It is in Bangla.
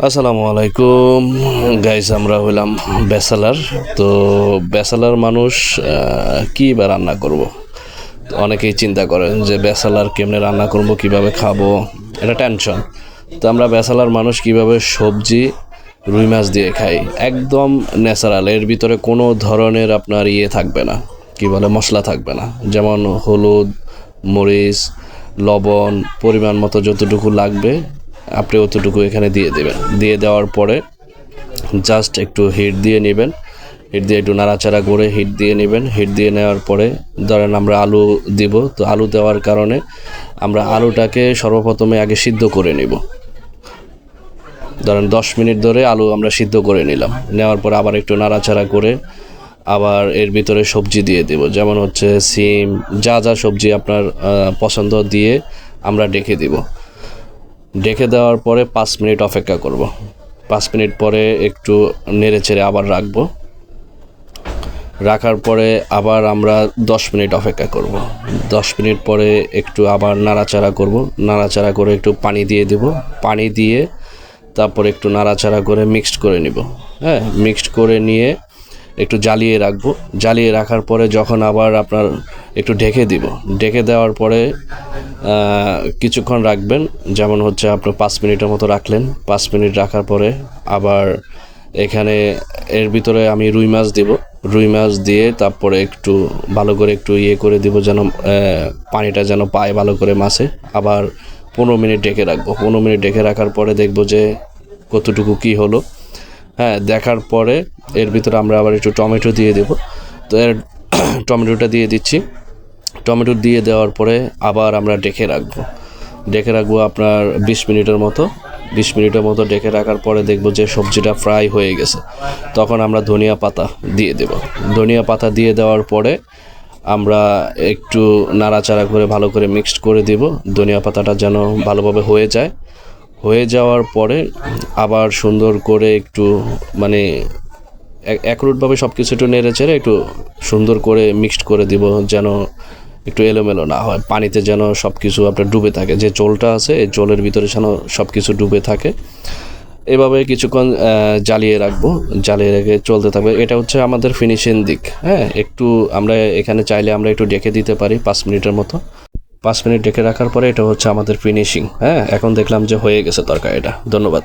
আসসালামু আলাইকুম গাইস, আমরা হইলাম ব্যাচেলার। তো ব্যাচেলার মানুষ কি বা রান্না করব। অনেকেই চিন্তা করেন যে ব্যাচেলার কেমনে রান্না করব, কিভাবে খাবো, এটা টেনশন। তো আমরা ব্যাচেলার মানুষ কিভাবে সবজি রুই মাছ দিয়ে খাই, একদম ন্যাচারাল। এর ভিতরে কোনো ধরনের আপনার থাকবে না, কি বলে, মশলা থাকবে না। যেমন হলুদ, মরিচ, লবণ পরিমাণ মতো যতটুকু লাগবে আপনি অতটুকু এখানে দিয়ে দেবেন। দিয়ে দেওয়ার পরে জাস্ট একটু হিট দিয়ে নেবেন। হিট দিয়ে একটু নাড়াচাড়া করে হিট দিয়ে নেবেন। হিট দিয়ে নেওয়ার পরে ধরেন আমরা আলু দিব। তো আলু দেওয়ার কারণে আমরা আলুটাকে সর্বপ্রথমে আগে সিদ্ধ করে নেব। ধরেন 10 মিনিট ধরে আলু আমরা সিদ্ধ করে নিলাম। নেওয়ার পর আবার একটু নাড়াচাড়া করে আবার এর ভিতরে সবজি দিয়ে দেব। যেমন হচ্ছে সিম, যা যা সবজি আপনার পছন্দ দিয়ে আমরা ডেকে দিব। ডেকে দেওয়ার পরে 5 মিনিট অপেক্ষা করব। 5 মিনিট পরে একটু নেড়ে চেড়ে আবার রাখবো। রাখার পরে আবার আমরা 10 মিনিট অপেক্ষা করব। 10 মিনিট পরে একটু আবার নাড়াচাড়া করব। নাড়াচাড়া করে একটু পানি দিয়ে দেব। পানি দিয়ে তারপর একটু নাড়াচাড়া করে মিক্সড করে নিব। মিক্সড করে নিয়ে একটু জ্বালিয়ে রাখবো। জ্বালিয়ে রাখার পরে যখন আবার আপনার একটু ঢেকে দিব। ঢেকে দেওয়ার পরে কিছুক্ষণ রাখবেন। যেমন হচ্ছে আপনার 5 মিনিটের মতো রাখলেন। 5 মিনিট রাখার পরে আবার এখানে এর ভিতরে আমি রুই মাছ দিব। রুই মাছ দিয়ে তারপরে একটু ভালো করে একটু করে দিব, যেন পানিটা যেন পায় ভালো করে মাছে। আবার 15 মিনিট ঢেকে রাখবো। 15 মিনিট ঢেকে রাখার পরে দেখব যে কতটুকু কি হলো। দেখার পরে এর ভিতরে আমরা আবার একটু টমেটো দিয়ে দেব। তো টমেটোটা দিয়ে দিচ্ছি। টমেটো দিয়ে দেওয়ার পরে আবার আমরা ডেকে রাখবো আপনার 20 মিনিটের মতো। 20 মিনিটের মতো ডেকে রাখার পরে দেখব যে সবজিটা ফ্রাই হয়ে গেছে। তখন আমরা ধনিয়া পাতা দিয়ে দেব। ধনিয়া পাতা দিয়ে দেওয়ার পরে আমরা একটু নাড়াচাড়া করে ভালো করে মিক্সড করে দেব। ধনিয়া পাতাটা যেন ভালোভাবে হয়ে যায়। হয়ে যাওয়ার পরে আবার সুন্দর করে একটু মানে একরুটভাবে সব কিছু একটু নেড়ে চেড়ে একটু সুন্দর করে মিক্সড করে দিব, যেন একটু এলোমেলো না হয়। পানিতে যেন সব কিছু আপনার ডুবে থাকে। যে জলটা আছে এই জলের ভিতরে যেন সব কিছু ডুবে থাকে। এভাবে কিছুক্ষণ জ্বালিয়ে রাখবো। জ্বালিয়ে রেখে চলতে থাকবে। এটা হচ্ছে আমাদের ফিনিশিং দিক। একটু আমরা এখানে চাইলে আমরা একটু ডেকে দিতে পারি 5 মিনিটের মতো। 5 মিনিট ডেকে রাখার পরে এটা হচ্ছে আমাদের ফিনিশিং। এখন দেখলাম যে হয়ে গেছে তরকারিটা। ধন্যবাদ।